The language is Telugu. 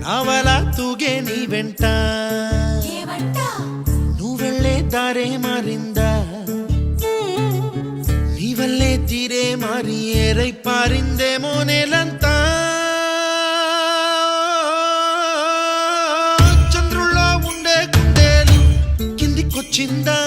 నావలా తూగే నీ వెంట నువ్వెళ్ళే దారే మారిందా నీ వల్లే తీరే మారి ఏరై పారిందేమో నేలంతా చంద్రుల్లో ఉండే గుండెలు కిందికొచ్చిందా